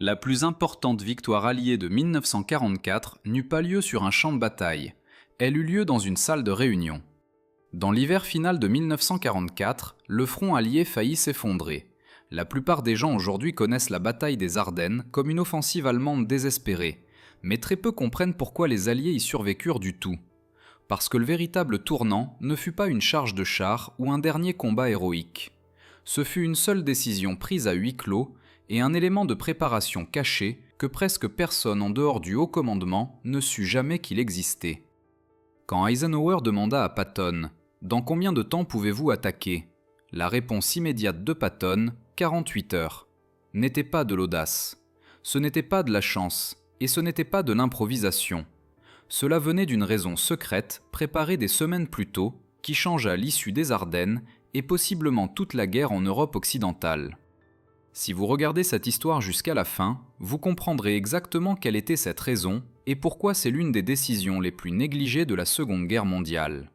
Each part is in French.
La plus importante victoire alliée de 1944 n'eut pas lieu sur un champ de bataille, elle eut lieu dans une salle de réunion. Dans l'hiver final de 1944, le front allié faillit s'effondrer. La plupart des gens aujourd'hui connaissent la bataille des Ardennes comme une offensive allemande désespérée, mais très peu comprennent pourquoi les Alliés y survécurent du tout. Parce que le véritable tournant ne fut pas une charge de chars ou un dernier combat héroïque. Ce fut une seule décision prise à huis clos et un élément de préparation caché que presque personne en dehors du haut commandement ne sut jamais qu'il existait. Quand Eisenhower demanda à Patton « Dans combien de temps pouvez-vous attaquer ?» La réponse immédiate de Patton, 48 heures, n'était pas de l'audace. Ce n'était pas de la chance, et ce n'était pas de l'improvisation. Cela venait d'une raison secrète, préparée des semaines plus tôt, qui changea l'issue des Ardennes et possiblement toute la guerre en Europe occidentale. Si vous regardez cette histoire jusqu'à la fin, vous comprendrez exactement quelle était cette raison et pourquoi c'est l'une des décisions les plus négligées de la Seconde Guerre mondiale.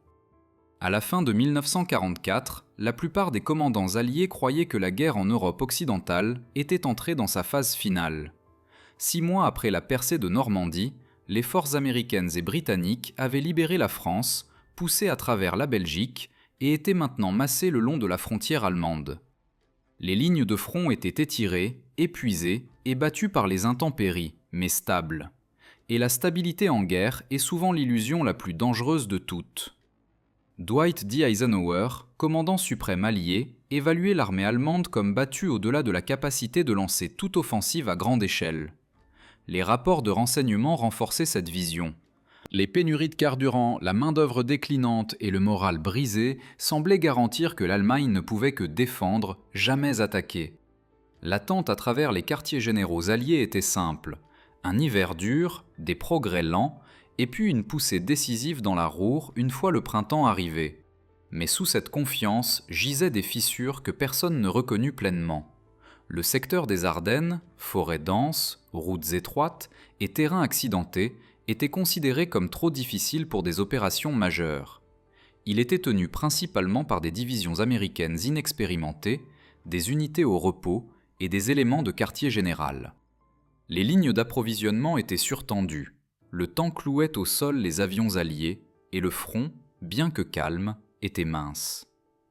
À la fin de 1944, la plupart des commandants alliés croyaient que la guerre en Europe occidentale était entrée dans sa phase finale. 6 mois après la percée de Normandie, les forces américaines et britanniques avaient libéré la France, poussé à travers la Belgique, et étaient maintenant massées le long de la frontière allemande. Les lignes de front étaient étirées, épuisées et battues par les intempéries, mais stables. Et la stabilité en guerre est souvent l'illusion la plus dangereuse de toutes. Dwight D. Eisenhower, commandant suprême allié, évaluait l'armée allemande comme battue au-delà de la capacité de lancer toute offensive à grande échelle. Les rapports de renseignement renforçaient cette vision. Les pénuries de carburant, la main-d'œuvre déclinante et le moral brisé semblaient garantir que l'Allemagne ne pouvait que défendre, jamais attaquer. L'attente à travers les quartiers généraux alliés était simple. Un hiver dur, des progrès lents, et puis une poussée décisive dans la Ruhr une fois le printemps arrivé. Mais sous cette confiance gisaient des fissures que personne ne reconnut pleinement. Le secteur des Ardennes, forêts denses, routes étroites et terrains accidentés, était considéré comme trop difficile pour des opérations majeures. Il était tenu principalement par des divisions américaines inexpérimentées, des unités au repos et des éléments de quartier général. Les lignes d'approvisionnement étaient surtendues. Le temps clouait au sol les avions alliés, et le front, bien que calme, était mince.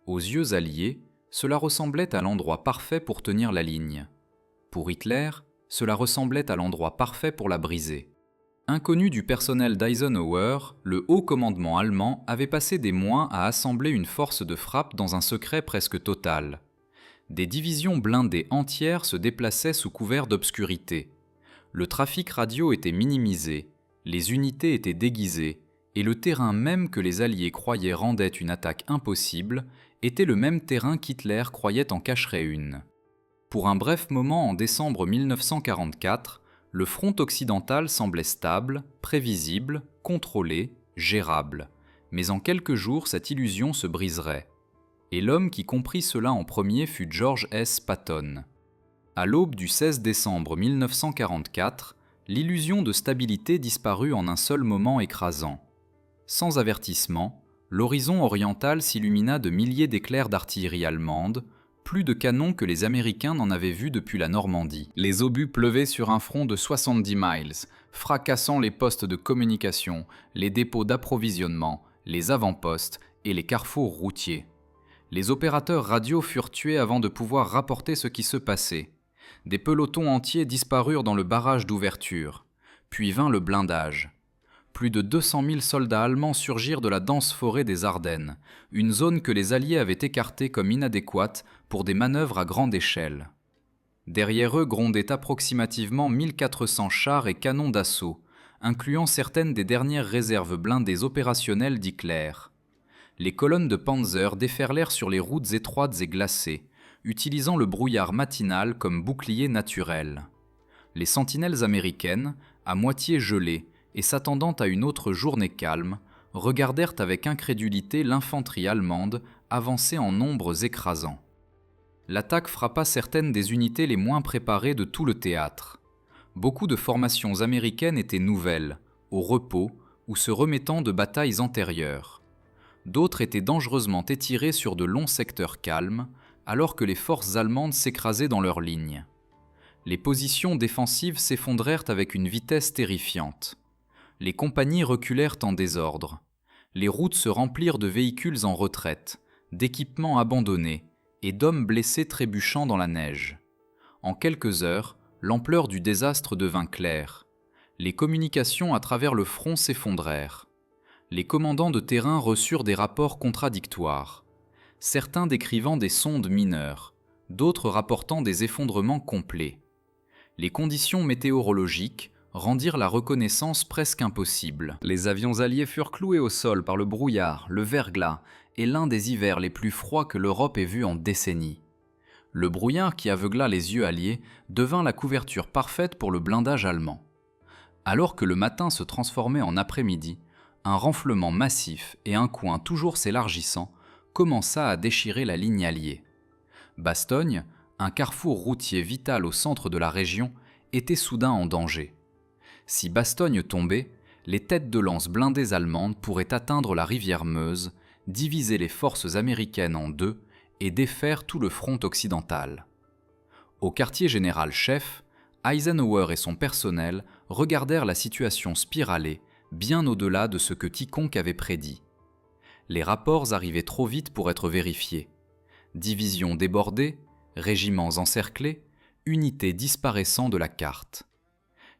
Aux yeux alliés, cela ressemblait à l'endroit parfait pour tenir la ligne. Pour Hitler, cela ressemblait à l'endroit parfait pour la briser. Inconnu du personnel d'Eisenhower, le haut commandement allemand avait passé des mois à assembler une force de frappe dans un secret presque total. Des divisions blindées entières se déplaçaient sous couvert d'obscurité. Le trafic radio était minimisé. Les unités étaient déguisées, et le terrain même que les Alliés croyaient rendait une attaque impossible était le même terrain qu'Hitler croyait en cacherait une. Pour un bref moment en décembre 1944, le front occidental semblait stable, prévisible, contrôlé, gérable. Mais en quelques jours, cette illusion se briserait. Et l'homme qui comprit cela en premier fut George S. Patton. À l'aube du 16 décembre 1944, l'illusion de stabilité disparut en un seul moment écrasant. Sans avertissement, l'horizon oriental s'illumina de milliers d'éclairs d'artillerie allemande, plus de canons que les Américains n'en avaient vu depuis la Normandie. Les obus pleuvaient sur un front de 70 miles, fracassant les postes de communication, les dépôts d'approvisionnement, les avant-postes et les carrefours routiers. Les opérateurs radio furent tués avant de pouvoir rapporter ce qui se passait. Des pelotons entiers disparurent dans le barrage d'ouverture. Puis vint le blindage. Plus de 200 000 soldats allemands surgirent de la dense forêt des Ardennes, une zone que les Alliés avaient écartée comme inadéquate pour des manœuvres à grande échelle. Derrière eux grondaient approximativement 1400 chars et canons d'assaut, incluant certaines des dernières réserves blindées opérationnelles d'Hitler. Les colonnes de Panzer déferlèrent sur les routes étroites et glacées, utilisant le brouillard matinal comme bouclier naturel. Les sentinelles américaines, à moitié gelées et s'attendant à une autre journée calme, regardèrent avec incrédulité l'infanterie allemande avancer en nombres écrasants. L'attaque frappa certaines des unités les moins préparées de tout le théâtre. Beaucoup de formations américaines étaient nouvelles, au repos ou se remettant de batailles antérieures. D'autres étaient dangereusement étirées sur de longs secteurs calmes, alors que les forces allemandes s'écrasaient dans leurs lignes. Les positions défensives s'effondrèrent avec une vitesse terrifiante. Les compagnies reculèrent en désordre. Les routes se remplirent de véhicules en retraite, d'équipements abandonnés et d'hommes blessés trébuchant dans la neige. En quelques heures, l'ampleur du désastre devint claire. Les communications à travers le front s'effondrèrent. Les commandants de terrain reçurent des rapports contradictoires, certains décrivant des sondes mineures, d'autres rapportant des effondrements complets. Les conditions météorologiques rendirent la reconnaissance presque impossible. Les avions alliés furent cloués au sol par le brouillard, le verglas et l'un des hivers les plus froids que l'Europe ait vus en décennies. Le brouillard qui aveugla les yeux alliés devint la couverture parfaite pour le blindage allemand. Alors que le matin se transformait en après-midi, un renflement massif et un coin toujours s'élargissant commença à déchirer la ligne alliée. Bastogne, un carrefour routier vital au centre de la région, était soudain en danger. Si Bastogne tombait, les têtes de lance blindées allemandes pourraient atteindre la rivière Meuse, diviser les forces américaines en deux et défaire tout le front occidental. Au quartier général-chef, Eisenhower et son personnel regardèrent la situation spiraler bien au-delà de ce que quiconque avait prédit. Les rapports arrivaient trop vite pour être vérifiés. Divisions débordées, régiments encerclés, unités disparaissant de la carte.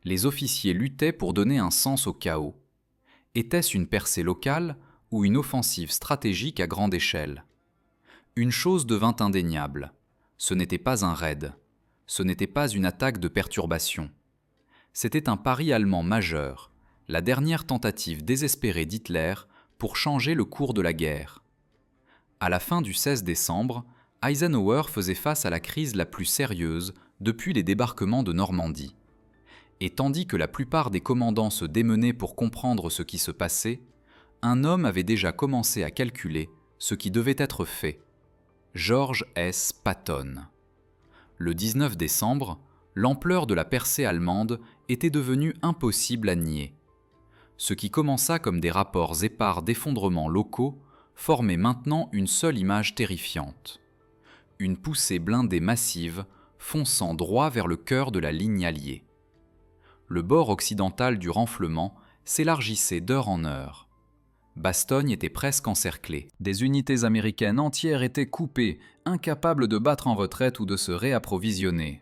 Les officiers luttaient pour donner un sens au chaos. Était-ce une percée locale ou une offensive stratégique à grande échelle? Une chose devint indéniable. Ce n'était pas un raid. Ce n'était pas une attaque de perturbation. C'était un pari allemand majeur, la dernière tentative désespérée d'Hitler pour changer le cours de la guerre. À la fin du 16 décembre, Eisenhower faisait face à la crise la plus sérieuse depuis les débarquements de Normandie. Et tandis que la plupart des commandants se démenaient pour comprendre ce qui se passait, un homme avait déjà commencé à calculer ce qui devait être fait. George S. Patton. Le 19 décembre, l'ampleur de la percée allemande était devenue impossible à nier. Ce qui commença comme des rapports épars d'effondrements locaux formait maintenant une seule image terrifiante. Une poussée blindée massive fonçant droit vers le cœur de la ligne alliée. Le bord occidental du renflement s'élargissait d'heure en heure. Bastogne était presque encerclée. Des unités américaines entières étaient coupées, incapables de battre en retraite ou de se réapprovisionner.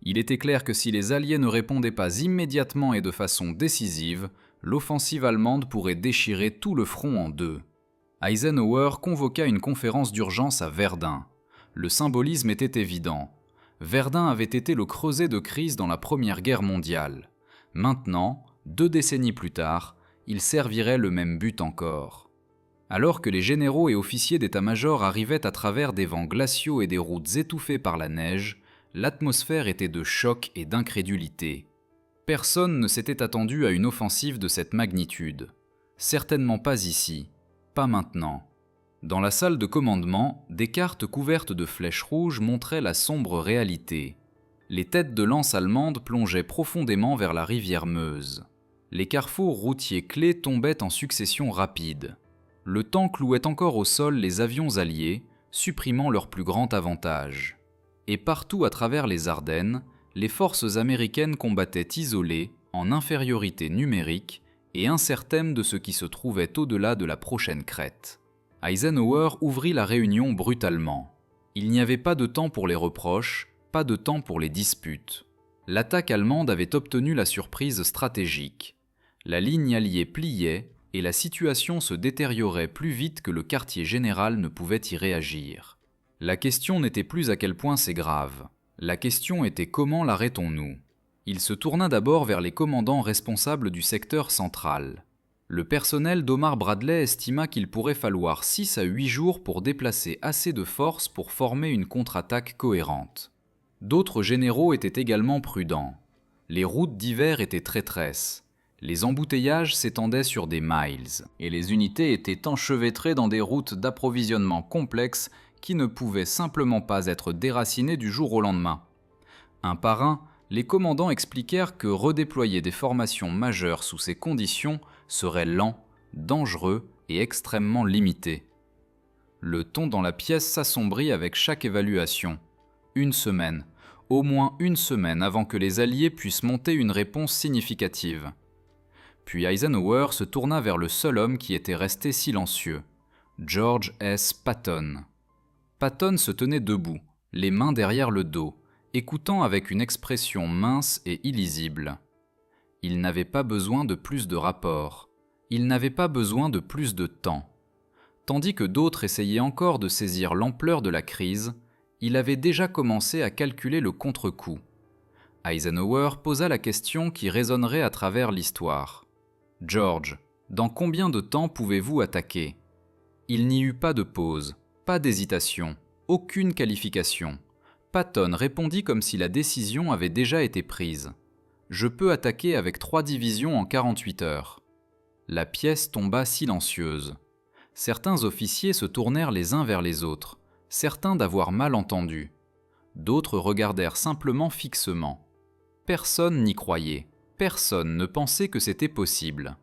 Il était clair que si les Alliés ne répondaient pas immédiatement et de façon décisive, l'offensive allemande pourrait déchirer tout le front en deux. Eisenhower convoqua une conférence d'urgence à Verdun. Le symbolisme était évident. Verdun avait été le creuset de crise dans la Première Guerre mondiale. Maintenant, 2 décennies plus tard, il servirait le même but encore. Alors que les généraux et officiers d'état-major arrivaient à travers des vents glaciaux et des routes étouffées par la neige, l'atmosphère était de choc et d'incrédulité. Personne ne s'était attendu à une offensive de cette magnitude. Certainement pas ici, pas maintenant. Dans la salle de commandement, des cartes couvertes de flèches rouges montraient la sombre réalité. Les têtes de lance allemandes plongeaient profondément vers la rivière Meuse. Les carrefours routiers clés tombaient en succession rapide. Le temps clouait encore au sol les avions alliés, supprimant leur plus grand avantage. Et partout à travers les Ardennes, les forces américaines combattaient isolées, en infériorité numérique et incertaines de ce qui se trouvait au-delà de la prochaine crête. Eisenhower ouvrit la réunion brutalement. Il n'y avait pas de temps pour les reproches, pas de temps pour les disputes. L'attaque allemande avait obtenu la surprise stratégique. La ligne alliée pliait et la situation se détériorait plus vite que le quartier général ne pouvait y réagir. La question n'était plus à quel point c'est grave. La question était comment l'arrêtons-nous ? Il se tourna d'abord vers les commandants responsables du secteur central. Le personnel d'Omar Bradley estima qu'il pourrait falloir 6 à 8 jours pour déplacer assez de forces pour former une contre-attaque cohérente. D'autres généraux étaient également prudents. Les routes d'hiver étaient traîtresses. Les embouteillages s'étendaient sur des miles, et les unités étaient enchevêtrées dans des routes d'approvisionnement complexes qui ne pouvaient simplement pas être déracinées du jour au lendemain. Un par un, les commandants expliquèrent que redéployer des formations majeures sous ces conditions serait lent, dangereux et extrêmement limité. Le ton dans la pièce s'assombrit avec chaque évaluation. 1 semaine. au moins une semaine avant que les Alliés puissent monter une réponse significative. Puis Eisenhower se tourna vers le seul homme qui était resté silencieux, George S. Patton. Patton se tenait debout, les mains derrière le dos, écoutant avec une expression mince et illisible. Il n'avait pas besoin de plus de rapports, il n'avait pas besoin de plus de temps. Tandis que d'autres essayaient encore de saisir l'ampleur de la crise, il avait déjà commencé à calculer le contre-coup. Eisenhower posa la question qui résonnerait à travers l'histoire. « George, dans combien de temps pouvez-vous attaquer ?» Il n'y eut pas de pause, pas d'hésitation, aucune qualification. Patton répondit comme si la décision avait déjà été prise. « Je peux attaquer avec 3 divisions en 48 heures. » La pièce tomba silencieuse. Certains officiers se tournèrent les uns vers les autres, certains d'avoir mal entendu. D'autres regardèrent simplement fixement. Personne n'y croyait, personne ne pensait que c'était possible.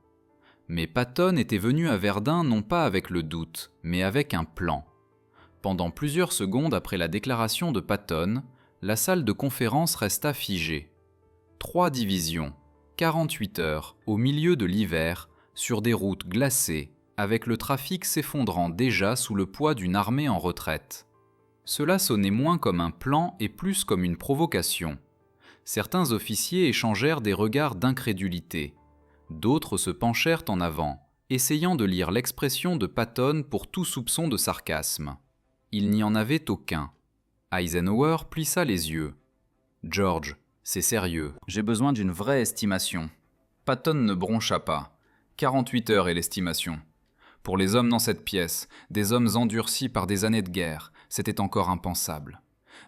Mais Patton était venu à Verdun non pas avec le doute, mais avec un plan. Pendant plusieurs secondes après la déclaration de Patton, la salle de conférence resta figée. 3 divisions, 48 heures, au milieu de l'hiver, sur des routes glacées, avec le trafic s'effondrant déjà sous le poids d'une armée en retraite. Cela sonnait moins comme un plan et plus comme une provocation. Certains officiers échangèrent des regards d'incrédulité. D'autres se penchèrent en avant, essayant de lire l'expression de Patton pour tout soupçon de sarcasme. Il n'y en avait aucun. Eisenhower plissa les yeux. « George, c'est sérieux, j'ai besoin d'une vraie estimation. » Patton ne broncha pas. 48 heures est l'estimation. Pour les hommes dans cette pièce, des hommes endurcis par des années de guerre, c'était encore impensable.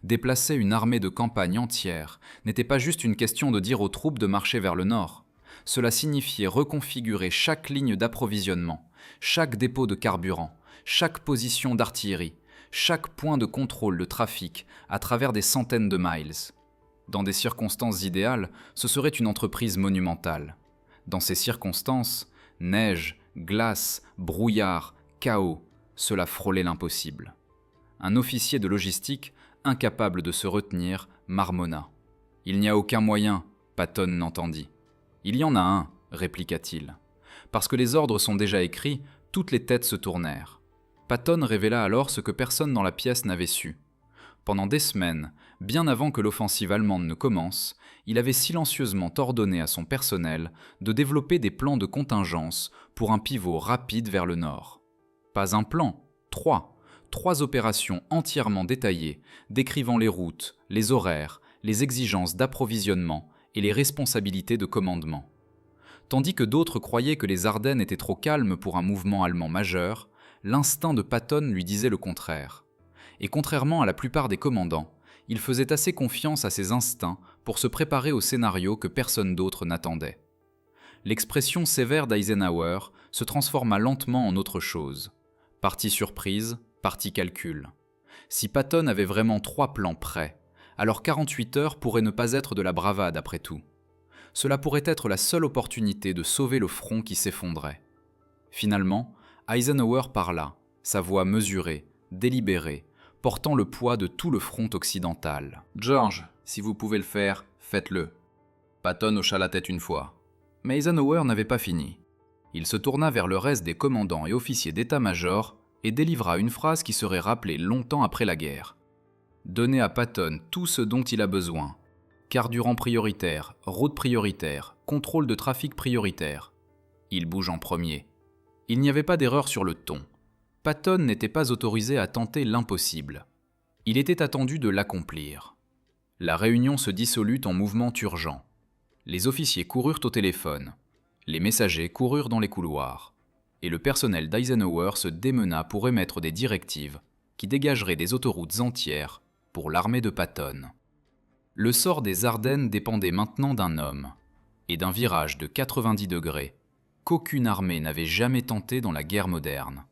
Déplacer une armée de campagne entière n'était pas juste une question de dire aux troupes de marcher vers le nord. Cela signifiait reconfigurer chaque ligne d'approvisionnement, chaque dépôt de carburant, chaque position d'artillerie, chaque point de contrôle de trafic à travers des centaines de miles. Dans des circonstances idéales, ce serait une entreprise monumentale. Dans ces circonstances, neige, glace, brouillard, chaos, cela frôlait l'impossible. Un officier de logistique, incapable de se retenir, marmonna. « Il n'y a aucun moyen, » Patton n'entendit. « Il y en a un, » répliqua-t-il. Parce que les ordres sont déjà écrits, toutes les têtes se tournèrent. Patton révéla alors ce que personne dans la pièce n'avait su. Pendant des semaines, bien avant que l'offensive allemande ne commence, il avait silencieusement ordonné à son personnel de développer des plans de contingence pour un pivot rapide vers le nord. Pas un plan, 3 opérations entièrement détaillées, décrivant les routes, les horaires, les exigences d'approvisionnement et les responsabilités de commandement. Tandis que d'autres croyaient que les Ardennes étaient trop calmes pour un mouvement allemand majeur, l'instinct de Patton lui disait le contraire. Et contrairement à la plupart des commandants, il faisait assez confiance à ses instincts pour se préparer au scénario que personne d'autre n'attendait. L'expression sévère d'Eisenhower se transforma lentement en autre chose. Partie surprise, partie calcul. Si Patton avait vraiment 3 plans prêts, alors 48 heures pourraient ne pas être de la bravade après tout. Cela pourrait être la seule opportunité de sauver le front qui s'effondrait. Finalement, Eisenhower parla, sa voix mesurée, délibérée, portant le poids de tout le front occidental. « George, si vous pouvez le faire, faites-le. » Patton hocha la tête une fois. Mais Eisenhower n'avait pas fini. Il se tourna vers le reste des commandants et officiers d'état-major et délivra une phrase qui serait rappelée longtemps après la guerre. « Donnez à Patton tout ce dont il a besoin. Carburant prioritaire, route prioritaire, contrôle de trafic prioritaire. Il bouge en premier. » Il n'y avait pas d'erreur sur le ton. Patton n'était pas autorisé à tenter l'impossible. Il était attendu de l'accomplir. La réunion se dissolut en mouvement urgent. Les officiers coururent au téléphone. Les messagers coururent dans les couloirs. Et le personnel d'Eisenhower se démena pour émettre des directives qui dégageraient des autoroutes entières pour l'armée de Patton. Le sort des Ardennes dépendait maintenant d'un homme et d'un virage de 90 degrés qu'aucune armée n'avait jamais tenté dans la guerre moderne.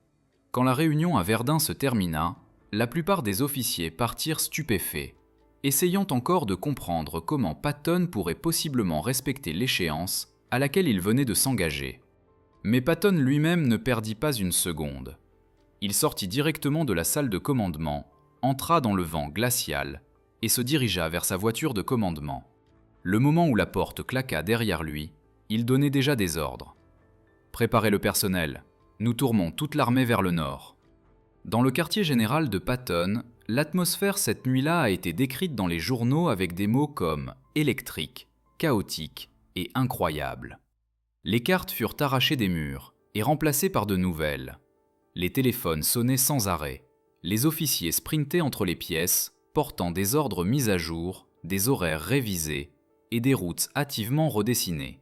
Quand la réunion à Verdun se termina, la plupart des officiers partirent stupéfaits, essayant encore de comprendre comment Patton pourrait possiblement respecter l'échéance à laquelle il venait de s'engager. Mais Patton lui-même ne perdit pas une seconde. Il sortit directement de la salle de commandement, entra dans le vent glacial et se dirigea vers sa voiture de commandement. Le moment où la porte claqua derrière lui, il donnait déjà des ordres. « Préparez le personnel, nous tournons toute l'armée vers le nord. » Dans le quartier général de Patton, l'atmosphère cette nuit-là a été décrite dans les journaux avec des mots comme « électrique »,« chaotique » et « incroyable ». Les cartes furent arrachées des murs et remplacées par de nouvelles. Les téléphones sonnaient sans arrêt. Les officiers sprintaient entre les pièces, portant des ordres mis à jour, des horaires révisés et des routes hâtivement redessinées.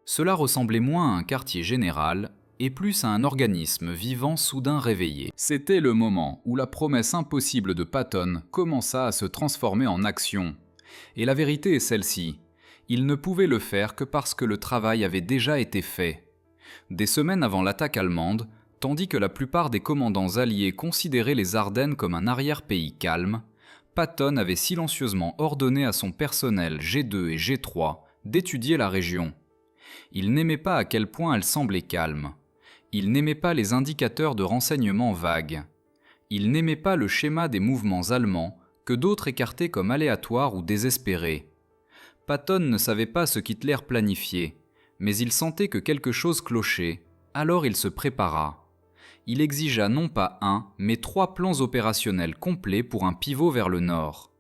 Cela ressemblait moins à un quartier général et plus à un organisme vivant soudain réveillé. C'était le moment où la promesse impossible de Patton commença à se transformer en action. Et la vérité est celle-ci. Il ne pouvait le faire que parce que le travail avait déjà été fait. Des semaines avant l'attaque allemande, tandis que la plupart des commandants alliés considéraient les Ardennes comme un arrière-pays calme, Patton avait silencieusement ordonné à son personnel G2 et G3 d'étudier la région. Il n'aimait pas à quel point elle semblait calme. Il n'aimait pas les indicateurs de renseignement vagues. Il n'aimait pas le schéma des mouvements allemands que d'autres écartaient comme aléatoires ou désespérés. Patton ne savait pas ce qu'Hitler planifiait, mais il sentait que quelque chose clochait, alors il se prépara. Il exigea non pas un, mais 3 plans opérationnels complets pour un pivot vers le nord.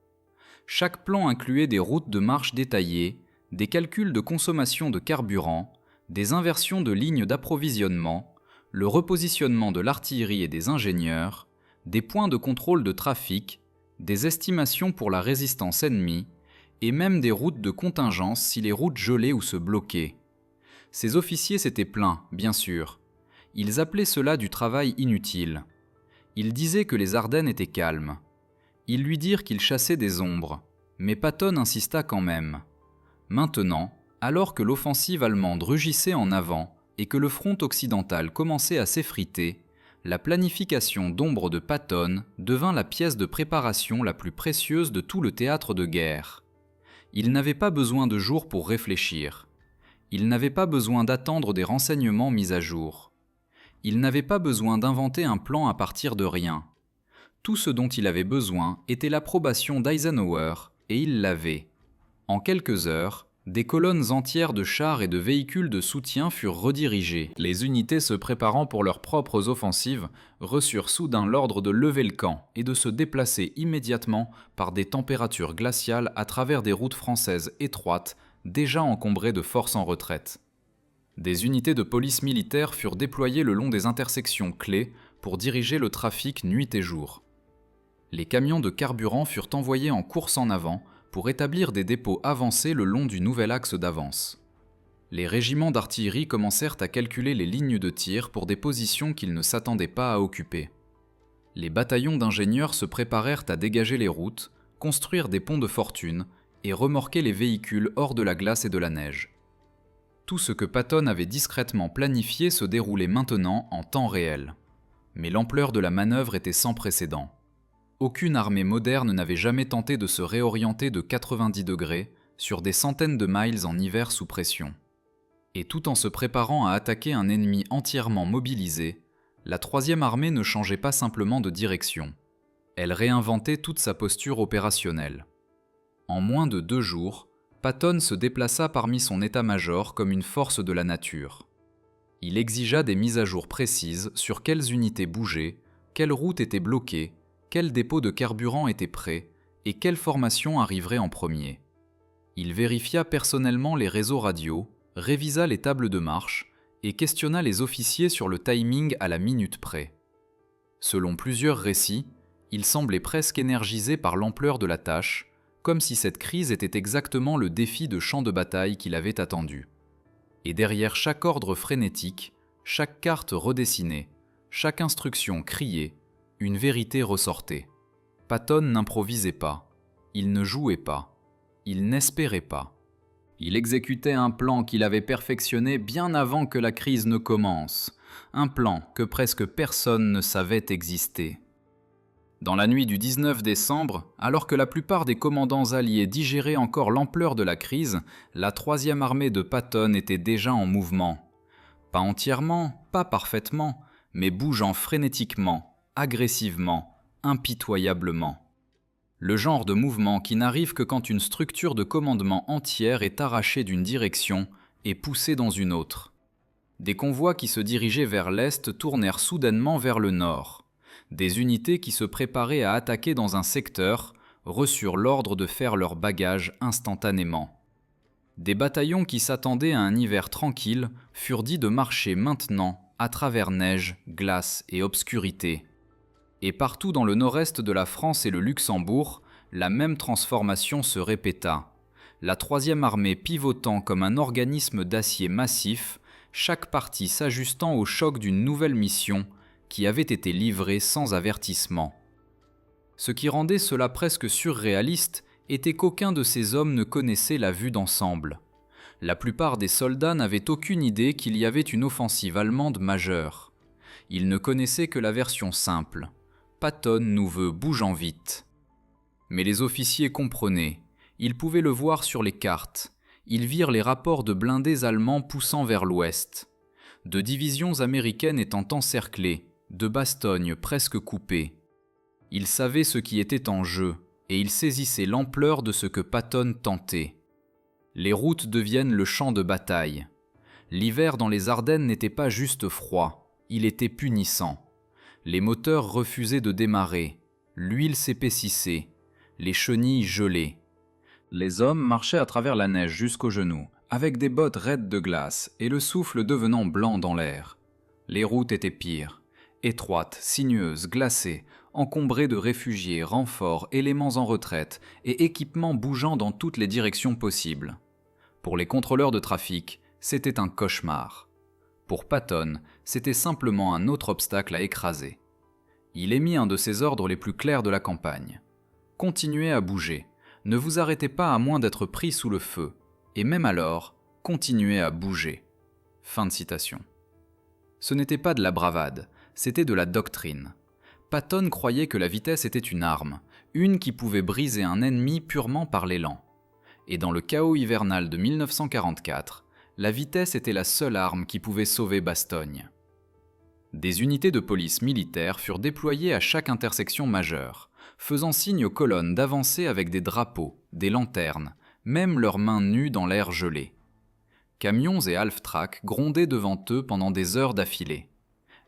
Chaque plan incluait des routes de marche détaillées, des calculs de consommation de carburant, des inversions de lignes d'approvisionnement, le repositionnement de l'artillerie et des ingénieurs, des points de contrôle de trafic, des estimations pour la résistance ennemie, et même des routes de contingence si les routes gelaient ou se bloquaient. Ces officiers s'étaient plaints, bien sûr. Ils appelaient cela du travail inutile. Ils disaient que les Ardennes étaient calmes. Ils lui dirent qu'il chassait des ombres, mais Patton insista quand même. Maintenant, alors que l'offensive allemande rugissait en avant et que le front occidental commençait à s'effriter, la planification d'ombre de Patton devint la pièce de préparation la plus précieuse de tout le théâtre de guerre. Il n'avait pas besoin de jours pour réfléchir. Il n'avait pas besoin d'attendre des renseignements mis à jour. Il n'avait pas besoin d'inventer un plan à partir de rien. Tout ce dont il avait besoin était l'approbation d'Eisenhower, et il l'avait. En quelques heures, des colonnes entières de chars et de véhicules de soutien furent redirigées. Les unités se préparant pour leurs propres offensives reçurent soudain l'ordre de lever le camp et de se déplacer immédiatement par des températures glaciales à travers des routes françaises étroites, déjà encombrées de forces en retraite. Des unités de police militaire furent déployées le long des intersections clés pour diriger le trafic nuit et jour. Les camions de carburant furent envoyés en course en avant pour établir des dépôts avancés le long du nouvel axe d'avance. Les régiments d'artillerie commencèrent à calculer les lignes de tir pour des positions qu'ils ne s'attendaient pas à occuper. Les bataillons d'ingénieurs se préparèrent à dégager les routes, construire des ponts de fortune et remorquer les véhicules hors de la glace et de la neige. Tout ce que Patton avait discrètement planifié se déroulait maintenant en temps réel. Mais l'ampleur de la manœuvre était sans précédent. Aucune armée moderne n'avait jamais tenté de se réorienter de 90 degrés sur des centaines de miles en hiver sous pression. Et tout en se préparant à attaquer un ennemi entièrement mobilisé, la troisième armée ne changeait pas simplement de direction. Elle réinventait toute sa posture opérationnelle. En moins de 2 jours, Patton se déplaça parmi son état-major comme une force de la nature. Il exigea des mises à jour précises sur quelles unités bougeaient, quelles routes étaient bloquées, quel dépôt de carburant était prêt et quelle formation arriverait en premier. Il vérifia personnellement les réseaux radio, révisa les tables de marche et questionna les officiers sur le timing à la minute près. Selon plusieurs récits, il semblait presque énergisé par l'ampleur de la tâche, comme si cette crise était exactement le défi de champ de bataille qu'il avait attendu. Et derrière chaque ordre frénétique, chaque carte redessinée, chaque instruction criée, une vérité ressortait. Patton n'improvisait pas, il ne jouait pas, il n'espérait pas. Il exécutait un plan qu'il avait perfectionné bien avant que la crise ne commence, un plan que presque personne ne savait exister. Dans la nuit du 19 décembre, alors que la plupart des commandants alliés digéraient encore l'ampleur de la crise, la troisième armée de Patton était déjà en mouvement. Pas entièrement, pas parfaitement, mais bougeant frénétiquement, agressivement, impitoyablement. Le genre de mouvement qui n'arrive que quand une structure de commandement entière est arrachée d'une direction et poussée dans une autre. Des convois qui se dirigeaient vers l'est tournèrent soudainement vers le nord. Des unités qui se préparaient à attaquer dans un secteur reçurent l'ordre de faire leurs bagages instantanément. Des bataillons qui s'attendaient à un hiver tranquille furent dits de marcher maintenant à travers neige, glace et obscurité. Et partout dans le nord-est de la France et le Luxembourg, la même transformation se répéta. La troisième armée pivotant comme un organisme d'acier massif, chaque partie s'ajustant au choc d'une nouvelle mission qui avait été livrée sans avertissement. Ce qui rendait cela presque surréaliste était qu'aucun de ces hommes ne connaissait la vue d'ensemble. La plupart des soldats n'avaient aucune idée qu'il y avait une offensive allemande majeure. Ils ne connaissaient que la version simple. Patton nous veut, bougeant vite. Mais les officiers comprenaient. Ils pouvaient le voir sur les cartes. Ils virent les rapports de blindés allemands poussant vers l'ouest. De divisions américaines étant encerclées, de Bastogne presque coupées. Ils savaient ce qui était en jeu, et ils saisissaient l'ampleur de ce que Patton tentait. Les routes deviennent le champ de bataille. L'hiver dans les Ardennes n'était pas juste froid, il était punissant. Les moteurs refusaient de démarrer, l'huile s'épaississait, les chenilles gelaient. Les hommes marchaient à travers la neige jusqu'aux genoux, avec des bottes raides de glace et le souffle devenant blanc dans l'air. Les routes étaient pires, étroites, sinueuses, glacées, encombrées de réfugiés, renforts, éléments en retraite et équipements bougeant dans toutes les directions possibles. Pour les contrôleurs de trafic, c'était un cauchemar. Pour Patton, c'était simplement un autre obstacle à écraser. Il émit un de ses ordres les plus clairs de la campagne. Continuez à bouger, ne vous arrêtez pas à moins d'être pris sous le feu, et même alors, continuez à bouger. Fin de citation. Ce n'était pas de la bravade, c'était de la doctrine. Patton croyait que la vitesse était une arme, une qui pouvait briser un ennemi purement par l'élan. Et dans le chaos hivernal de 1944, la vitesse était la seule arme qui pouvait sauver Bastogne. Des unités de police militaires furent déployées à chaque intersection majeure, faisant signe aux colonnes d'avancer avec des drapeaux, des lanternes, même leurs mains nues dans l'air gelé. Camions et half-tracks grondaient devant eux pendant des heures d'affilée.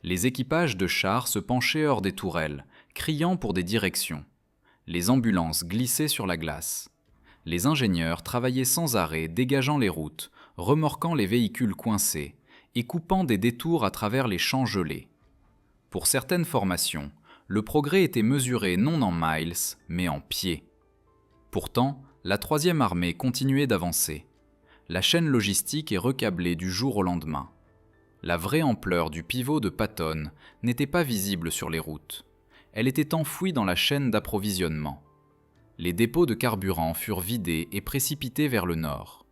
Les équipages de chars se penchaient hors des tourelles, criant pour des directions. Les ambulances glissaient sur la glace. Les ingénieurs travaillaient sans arrêt, dégageant les routes, remorquant les véhicules coincés et coupant des détours à travers les champs gelés. Pour certaines formations, le progrès était mesuré non en miles, mais en pieds. Pourtant, la troisième armée continuait d'avancer. La chaîne logistique est recablée du jour au lendemain. La vraie ampleur du pivot de Patton n'était pas visible sur les routes. Elle était enfouie dans la chaîne d'approvisionnement. Les dépôts de carburant furent vidés et précipités vers le nord.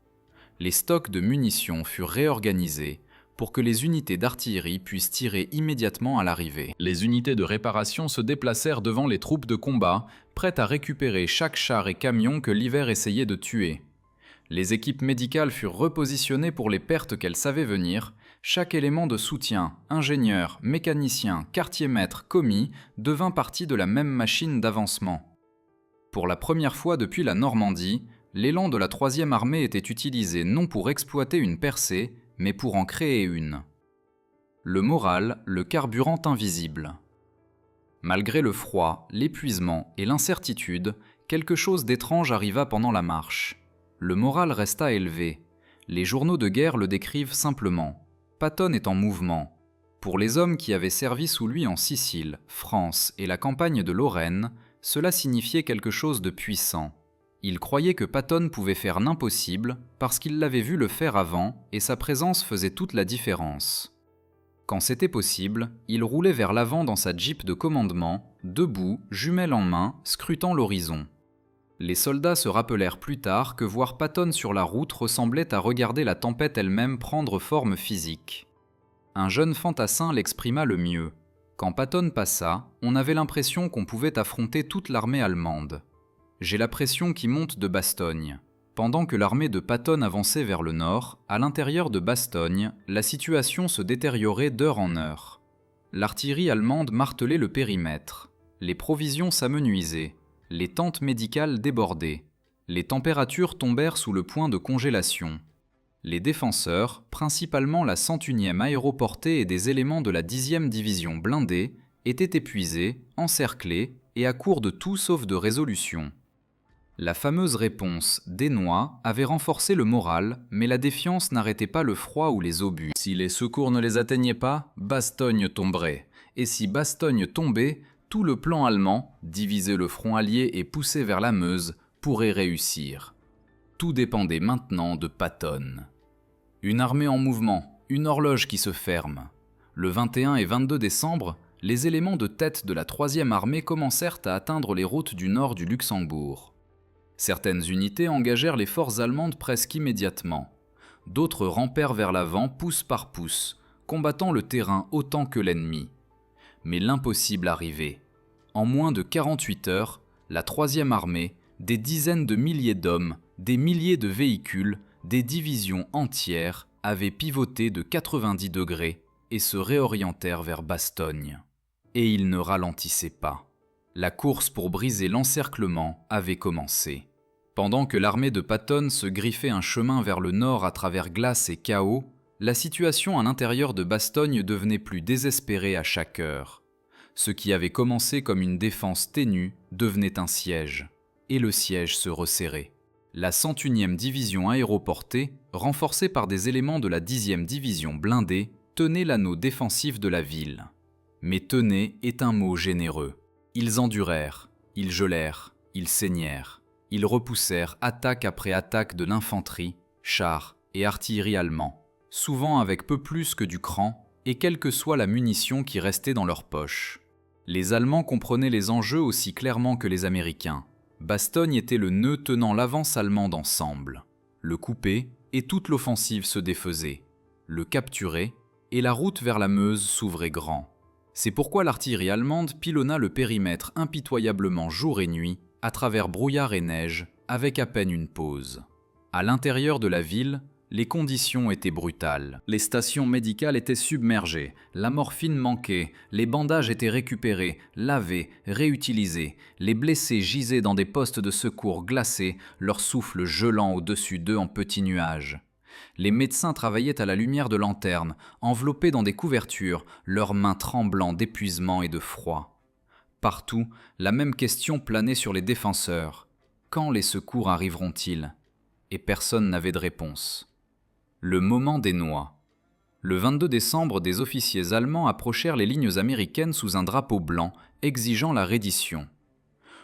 Les stocks de munitions furent réorganisés pour que les unités d'artillerie puissent tirer immédiatement à l'arrivée. Les unités de réparation se déplacèrent devant les troupes de combat, prêtes à récupérer chaque char et camion que l'hiver essayait de tuer. Les équipes médicales furent repositionnées pour les pertes qu'elles savaient venir. Chaque élément de soutien, ingénieur, mécanicien, quartier-maître, commis, devint partie de la même machine d'avancement. Pour la première fois depuis la Normandie, l'élan de la troisième armée était utilisé non pour exploiter une percée, mais pour en créer une. Le moral, le carburant invisible. Malgré le froid, l'épuisement et l'incertitude, quelque chose d'étrange arriva pendant la marche. Le moral resta élevé. Les journaux de guerre le décrivent simplement. Patton est en mouvement. Pour les hommes qui avaient servi sous lui en Sicile, France et la campagne de Lorraine, cela signifiait quelque chose de puissant. Il croyait que Patton pouvait faire l'impossible parce qu'il l'avait vu le faire avant et sa présence faisait toute la différence. Quand c'était possible, il roulait vers l'avant dans sa Jeep de commandement, debout, jumelle en main, scrutant l'horizon. Les soldats se rappelèrent plus tard que voir Patton sur la route ressemblait à regarder la tempête elle-même prendre forme physique. Un jeune fantassin l'exprima le mieux. Quand Patton passa, on avait l'impression qu'on pouvait affronter toute l'armée allemande. J'ai la pression qui monte de Bastogne. Pendant que l'armée de Patton avançait vers le nord, à l'intérieur de Bastogne, la situation se détériorait d'heure en heure. L'artillerie allemande martelait le périmètre. Les provisions s'amenuisaient. Les tentes médicales débordaient. Les températures tombèrent sous le point de congélation. Les défenseurs, principalement la 101e aéroportée et des éléments de la 10e division blindée, étaient épuisés, encerclés et à court de tout sauf de résolution. La fameuse réponse Desnoyers avait renforcé le moral, mais la défiance n'arrêtait pas le froid ou les obus. Si les secours ne les atteignaient pas, Bastogne tomberait. Et si Bastogne tombait, tout le plan allemand, diviser le front allié et pousser vers la Meuse, pourrait réussir. Tout dépendait maintenant de Patton. Une armée en mouvement, une horloge qui se ferme. Le 21 et 22 décembre, les éléments de tête de la 3e armée commencèrent à atteindre les routes du nord du Luxembourg. Certaines unités engagèrent les forces allemandes presque immédiatement. D'autres rampèrent vers l'avant pouce par pouce, combattant le terrain autant que l'ennemi. Mais l'impossible arrivait. En moins de 48 heures, la 3e armée, des dizaines de milliers d'hommes, des milliers de véhicules, des divisions entières avaient pivoté de 90 degrés et se réorientèrent vers Bastogne. Et ils ne ralentissaient pas. La course pour briser l'encerclement avait commencé. Pendant que l'armée de Patton se griffait un chemin vers le nord à travers glace et chaos, la situation à l'intérieur de Bastogne devenait plus désespérée à chaque heure. Ce qui avait commencé comme une défense ténue devenait un siège, et le siège se resserrait. La 101e division aéroportée, renforcée par des éléments de la 10e division blindée, tenait l'anneau défensif de la ville. Mais tenait est un mot généreux. Ils endurèrent, ils gelèrent, ils saignèrent. Ils repoussèrent attaque après attaque de l'infanterie, chars et artillerie allemands, souvent avec peu plus que du cran et quelle que soit la munition qui restait dans leur poche. Les Allemands comprenaient les enjeux aussi clairement que les Américains. Bastogne était le nœud tenant l'avance allemande ensemble. Le couper et toute l'offensive se défaisait. Le capturer et la route vers la Meuse s'ouvrait grand. C'est pourquoi l'artillerie allemande pilonna le périmètre impitoyablement jour et nuit, à travers brouillard et neige, avec à peine une pause. À l'intérieur de la ville, les conditions étaient brutales. Les stations médicales étaient submergées, la morphine manquait, les bandages étaient récupérés, lavés, réutilisés, les blessés gisaient dans des postes de secours glacés, leur souffle gelant au-dessus d'eux en petits nuages. Les médecins travaillaient à la lumière de lanternes, enveloppés dans des couvertures, leurs mains tremblant d'épuisement et de froid. Partout, la même question planait sur les défenseurs. Quand les secours arriveront-ils ? Et personne n'avait de réponse. Le moment des noix. Le 22 décembre, des officiers allemands approchèrent les lignes américaines sous un drapeau blanc, exigeant la reddition.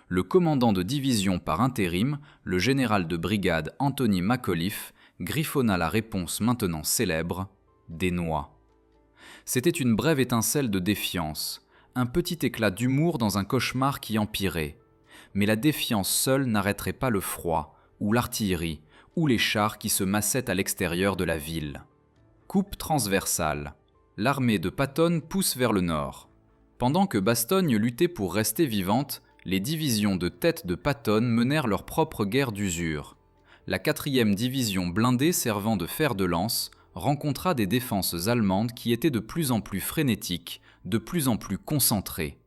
Le commandant de division par intérim, le général de brigade Anthony McAuliffe, griffonna la réponse maintenant célèbre « des noix ». C'était une brève étincelle de défiance, un petit éclat d'humour dans un cauchemar qui empirait. Mais la défiance seule n'arrêterait pas le froid, ou l'artillerie, ou les chars qui se massaient à l'extérieur de la ville. Coupe transversale. L'armée de Patton pousse vers le nord. Pendant que Bastogne luttait pour rester vivante, les divisions de tête de Patton menèrent leur propre guerre d'usure. La 4e division blindée servant de fer de lance rencontra des défenses allemandes qui étaient de plus en plus frénétiques, de plus en plus concentrées.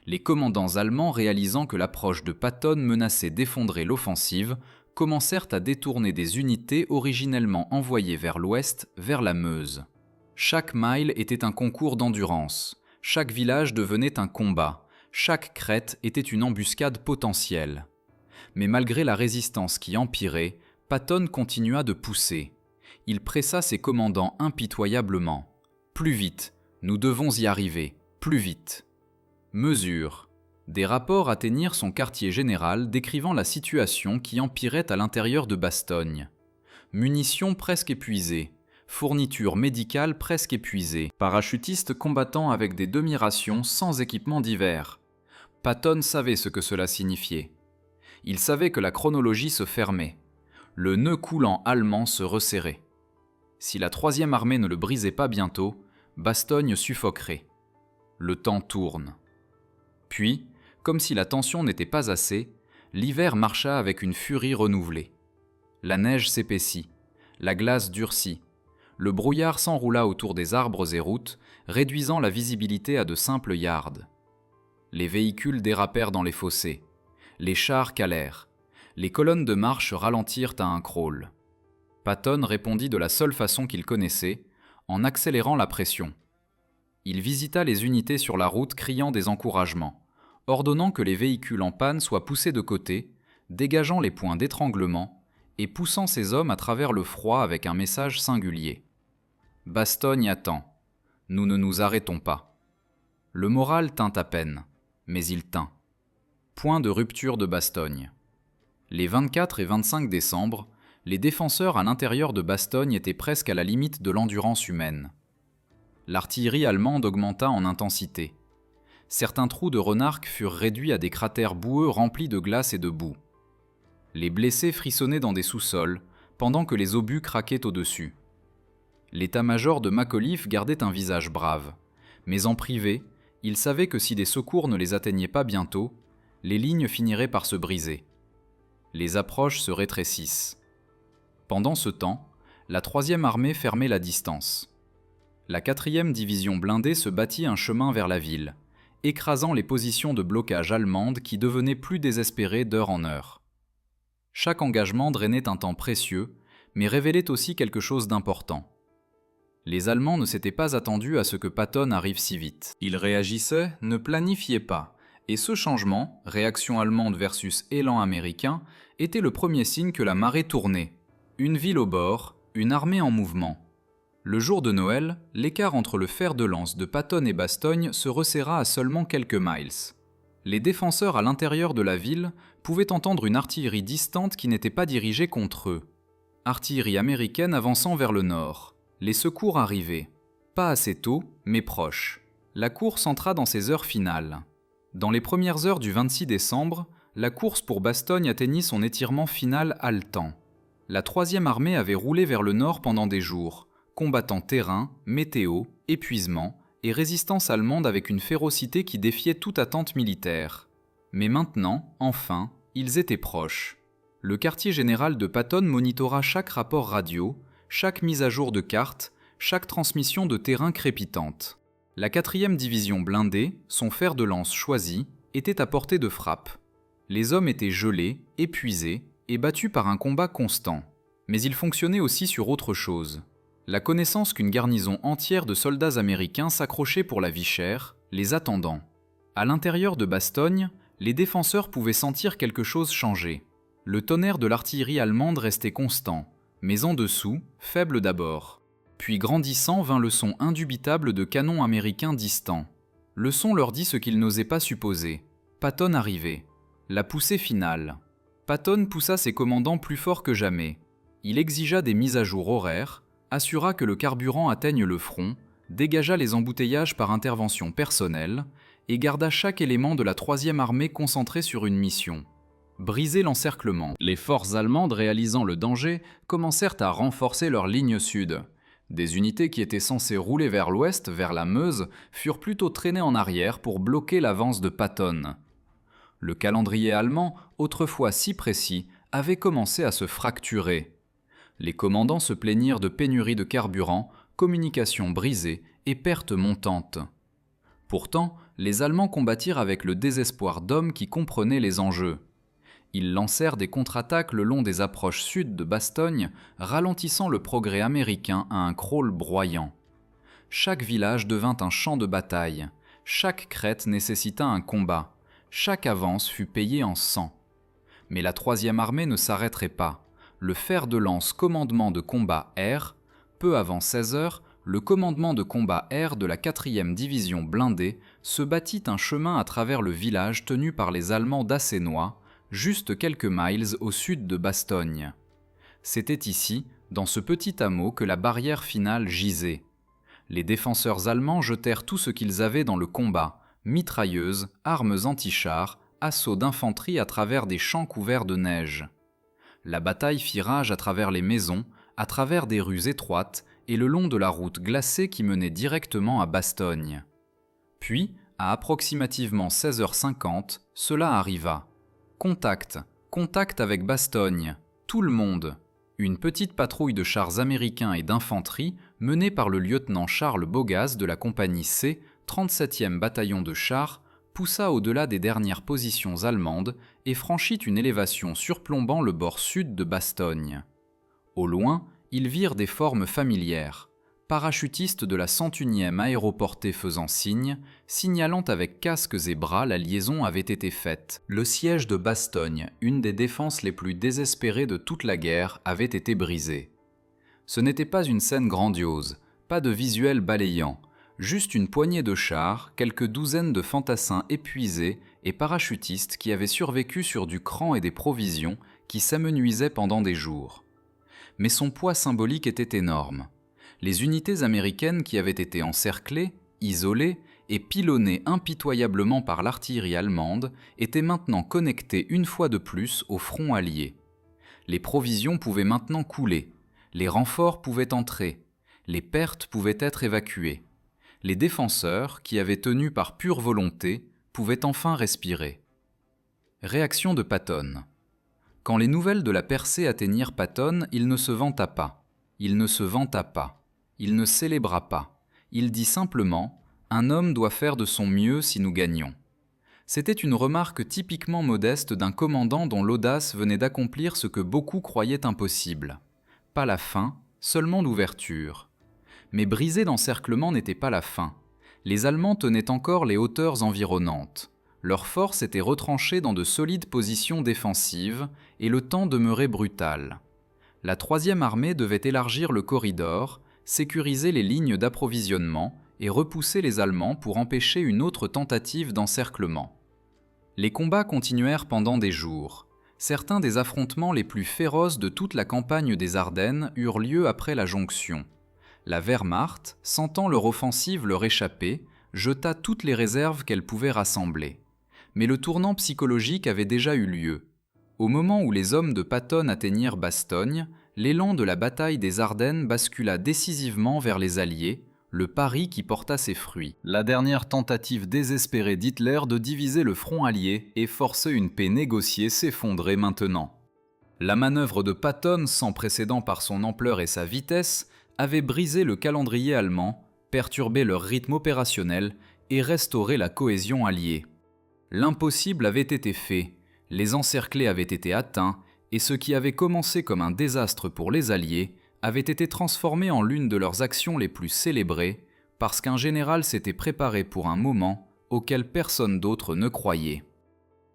Les commandants allemands, réalisant que l'approche de Patton menaçait d'effondrer l'offensive, commencèrent à détourner des unités originellement envoyées vers l'ouest, vers la Meuse. Chaque mile était un concours d'endurance, chaque village devenait un combat, chaque crête était une embuscade potentielle. Mais malgré la résistance qui empirait, Patton continua de pousser. Il pressa ses commandants impitoyablement. « Plus vite, nous devons y arriver, plus vite !» Mesure. Des rapports atteignirent son quartier général décrivant la situation qui empirait à l'intérieur de Bastogne. Munitions presque épuisées, fournitures médicales presque épuisées, parachutistes combattant avec des demi-rations sans équipement divers. Patton savait ce que cela signifiait. Il savait que la chronologie se fermait. Le nœud coulant allemand se resserrait. Si la 3e armée ne le brisait pas bientôt, Bastogne suffoquerait. Le temps tourne. Puis, comme si la tension n'était pas assez, l'hiver marcha avec une furie renouvelée. La neige s'épaissit, la glace durcit, le brouillard s'enroula autour des arbres et routes, réduisant la visibilité à de simples yards. Les véhicules dérapèrent dans les fossés. Les chars calèrent. Les colonnes de marche ralentirent à un crawl. Patton répondit de la seule façon qu'il connaissait, en accélérant la pression. Il visita les unités sur la route criant des encouragements, ordonnant que les véhicules en panne soient poussés de côté, dégageant les points d'étranglement et poussant ses hommes à travers le froid avec un message singulier. « Bastogne attend. Nous ne nous arrêtons pas. » Le moral tint à peine, mais il tint. Point de rupture de Bastogne. Les 24 et 25 décembre, les défenseurs à l'intérieur de Bastogne étaient presque à la limite de l'endurance humaine. L'artillerie allemande augmenta en intensité. Certains trous de Renarc furent réduits à des cratères boueux remplis de glace et de boue. Les blessés frissonnaient dans des sous-sols, pendant que les obus craquaient au-dessus. L'état-major de Macauliffe gardait un visage brave, mais en privé, il savait que si des secours ne les atteignaient pas bientôt, les lignes finiraient par se briser. Les approches se rétrécissent. Pendant ce temps, la 3e armée fermait la distance. La 4e division blindée se bâtit un chemin vers la ville, écrasant les positions de blocage allemandes qui devenaient plus désespérées d'heure en heure. Chaque engagement drainait un temps précieux, mais révélait aussi quelque chose d'important. Les Allemands ne s'étaient pas attendus à ce que Patton arrive si vite. Ils réagissaient, ne planifiaient pas, et ce changement, réaction allemande versus élan américain, était le premier signe que la marée tournait. Une ville au bord, une armée en mouvement. Le jour de Noël, l'écart entre le fer de lance de Patton et Bastogne se resserra à seulement quelques miles. Les défenseurs à l'intérieur de la ville pouvaient entendre une artillerie distante qui n'était pas dirigée contre eux. Artillerie américaine avançant vers le nord. Les secours arrivaient. Pas assez tôt, mais proches. La course entra dans ses heures finales. Dans les premières heures du 26 décembre, la course pour Bastogne atteignit son étirement final haletant. La 3e armée avait roulé vers le nord pendant des jours, combattant terrain, météo, épuisement et résistance allemande avec une férocité qui défiait toute attente militaire. Mais maintenant, enfin, ils étaient proches. Le quartier général de Patton monitora chaque rapport radio, chaque mise à jour de carte, chaque transmission de terrain crépitante. La 4e division blindée, son fer de lance choisi, était à portée de frappe. Les hommes étaient gelés, épuisés et battus par un combat constant. Mais ils fonctionnaient aussi sur autre chose. La connaissance qu'une garnison entière de soldats américains s'accrochait pour la vie chère, les attendant. À l'intérieur de Bastogne, les défenseurs pouvaient sentir quelque chose changer. Le tonnerre de l'artillerie allemande restait constant, mais en dessous, faible d'abord. Puis grandissant vint le son indubitable de canons américains distants. Le son leur dit ce qu'ils n'osaient pas supposer. Patton arrivait. La poussée finale. Patton poussa ses commandants plus fort que jamais. Il exigea des mises à jour horaires, assura que le carburant atteigne le front, dégagea les embouteillages par intervention personnelle et garda chaque élément de la 3e armée concentré sur une mission. Briser l'encerclement. Les forces allemandes réalisant le danger commencèrent à renforcer leur ligne sud. Des unités qui étaient censées rouler vers l'ouest, vers la Meuse, furent plutôt traînées en arrière pour bloquer l'avance de Patton. Le calendrier allemand, autrefois si précis, avait commencé à se fracturer. Les commandants se plaignirent de pénurie de carburant, communications brisées et pertes montantes. Pourtant, les Allemands combattirent avec le désespoir d'hommes qui comprenaient les enjeux. Ils lancèrent des contre-attaques le long des approches sud de Bastogne, ralentissant le progrès américain à un crawl broyant. Chaque village devint un champ de bataille, chaque crête nécessita un combat, chaque avance fut payée en sang. Mais la 3e armée ne s'arrêterait pas. Le fer de lance commandement de combat R, peu avant 16 heures, le commandement de combat R de la 4e division blindée se bâtit un chemin à travers le village tenu par les Allemands d'Assenois, juste quelques miles au sud de Bastogne. C'était ici, dans ce petit hameau, que la barrière finale gisait. Les défenseurs allemands jetèrent tout ce qu'ils avaient dans le combat, mitrailleuses, armes anti-chars, assauts d'infanterie à travers des champs couverts de neige. La bataille fit rage à travers les maisons, à travers des rues étroites et le long de la route glacée qui menait directement à Bastogne. Puis, à approximativement 16h50, cela arriva. Contact avec Bastogne, tout le monde. Une petite patrouille de chars américains et d'infanterie menée par le lieutenant Charles Bogaz de la compagnie C, 37e bataillon de chars, poussa au-delà des dernières positions allemandes et franchit une élévation surplombant le bord sud de Bastogne. Au loin, ils virent des formes familières, parachutistes de la 101e aéroportée faisant signe, signalant avec casques et bras la liaison avait été faite. Le siège de Bastogne, une des défenses les plus désespérées de toute la guerre, avait été brisé. Ce n'était pas une scène grandiose, pas de visuel balayant, juste une poignée de chars, quelques douzaines de fantassins épuisés et parachutistes qui avaient survécu sur du cran et des provisions qui s'amenuisaient pendant des jours. Mais son poids symbolique était énorme. Les unités américaines qui avaient été encerclées, isolées et pilonnées impitoyablement par l'artillerie allemande étaient maintenant connectées une fois de plus au front allié. Les provisions pouvaient maintenant couler, les renforts pouvaient entrer, les pertes pouvaient être évacuées. Les défenseurs, qui avaient tenu par pure volonté, pouvaient enfin respirer. Réaction de Patton. Quand les nouvelles de la percée atteignirent Patton, il ne se vanta pas, il ne se vanta pas, il ne célébra pas. Il dit simplement « Un homme doit faire de son mieux si nous gagnons ». C'était une remarque typiquement modeste d'un commandant dont l'audace venait d'accomplir ce que beaucoup croyaient impossible. Pas la fin, seulement l'ouverture. Mais briser l'encerclement n'était pas la fin. Les Allemands tenaient encore les hauteurs environnantes. Leurs forces étaient retranchées dans de solides positions défensives et le temps demeurait brutal. La 3e armée devait élargir le corridor, sécuriser les lignes d'approvisionnement et repousser les Allemands pour empêcher une autre tentative d'encerclement. Les combats continuèrent pendant des jours. Certains des affrontements les plus féroces de toute la campagne des Ardennes eurent lieu après la jonction. La Wehrmacht, sentant leur offensive leur échapper, jeta toutes les réserves qu'elle pouvait rassembler. Mais le tournant psychologique avait déjà eu lieu. Au moment où les hommes de Patton atteignirent Bastogne, l'élan de la bataille des Ardennes bascula décisivement vers les Alliés, le pari qui porta ses fruits. La dernière tentative désespérée d'Hitler de diviser le front allié et forcer une paix négociée s'effondrait maintenant. La manœuvre de Patton, sans précédent par son ampleur et sa vitesse, avait brisé le calendrier allemand, perturbé leur rythme opérationnel et restauré la cohésion alliée. L'impossible avait été fait, les encerclés avaient été atteints, et ce qui avait commencé comme un désastre pour les Alliés avait été transformé en l'une de leurs actions les plus célébrées, parce qu'un général s'était préparé pour un moment auquel personne d'autre ne croyait.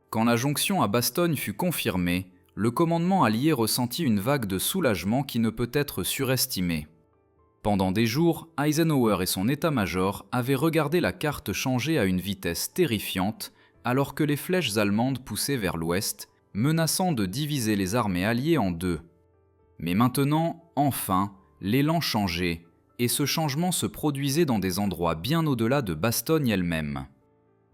Quand la jonction à Bastogne fut confirmée, le commandement allié ressentit une vague de soulagement qui ne peut être surestimée. Pendant des jours, Eisenhower et son état-major avaient regardé la carte changer à une vitesse terrifiante, alors que les flèches allemandes poussaient vers l'ouest, menaçant de diviser les armées alliées en deux. Mais maintenant, enfin, l'élan changeait, et ce changement se produisait dans des endroits bien au-delà de Bastogne elle-même.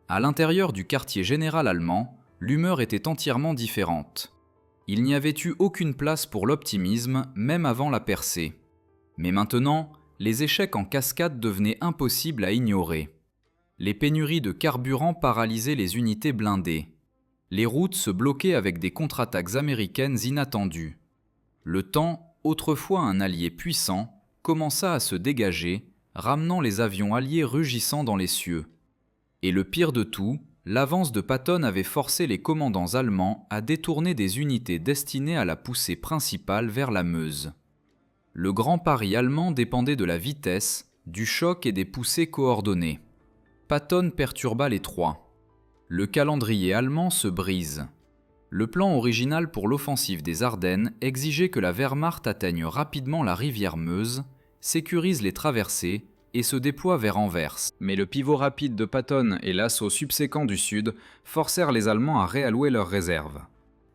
À l'intérieur du quartier général allemand, l'humeur était entièrement différente. Il n'y avait eu aucune place pour l'optimisme, même avant la percée. Mais maintenant, les échecs en cascade devenaient impossibles à ignorer. Les pénuries de carburant paralysaient les unités blindées. Les routes se bloquaient avec des contre-attaques américaines inattendues. Le temps, autrefois un allié puissant, commença à se dégager, ramenant les avions alliés rugissant dans les cieux. Et le pire de tout, l'avance de Patton avait forcé les commandants allemands à détourner des unités destinées à la poussée principale vers la Meuse. Le grand pari allemand dépendait de la vitesse, du choc et des poussées coordonnées. Patton perturba les trois. Le calendrier allemand se brise. Le plan original pour l'offensive des Ardennes exigeait que la Wehrmacht atteigne rapidement la rivière Meuse, sécurise les traversées et se déploie vers Anvers. Mais le pivot rapide de Patton et l'assaut subséquent du Sud forcèrent les Allemands à réallouer leurs réserves.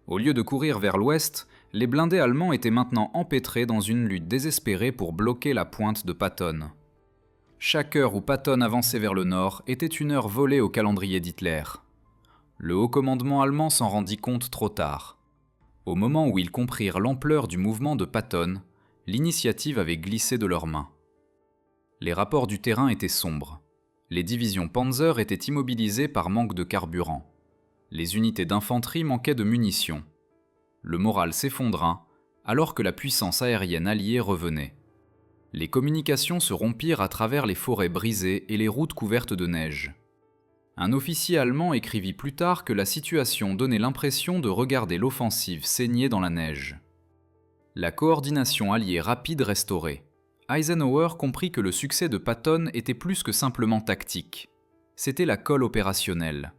Au lieu de courir vers l'ouest, les blindés allemands étaient maintenant empêtrés dans une lutte désespérée pour bloquer la pointe de Patton. Chaque heure où Patton avançait vers le nord était une heure volée au calendrier d'Hitler. Le haut commandement allemand s'en rendit compte trop tard. Au moment où ils comprirent l'ampleur du mouvement de Patton, l'initiative avait glissé de leurs mains. Les rapports du terrain étaient sombres. Les divisions Panzer étaient immobilisées par manque de carburant. Les unités d'infanterie manquaient de munitions. Le moral s'effondra, alors que la puissance aérienne alliée revenait. Les communications se rompirent à travers les forêts brisées et les routes couvertes de neige. Un officier allemand écrivit plus tard que la situation donnait l'impression de regarder l'offensive saigner dans la neige. La coordination alliée rapide restaurée. Eisenhower comprit que le succès de Patton était plus que simplement tactique. C'était la colle opérationnelle.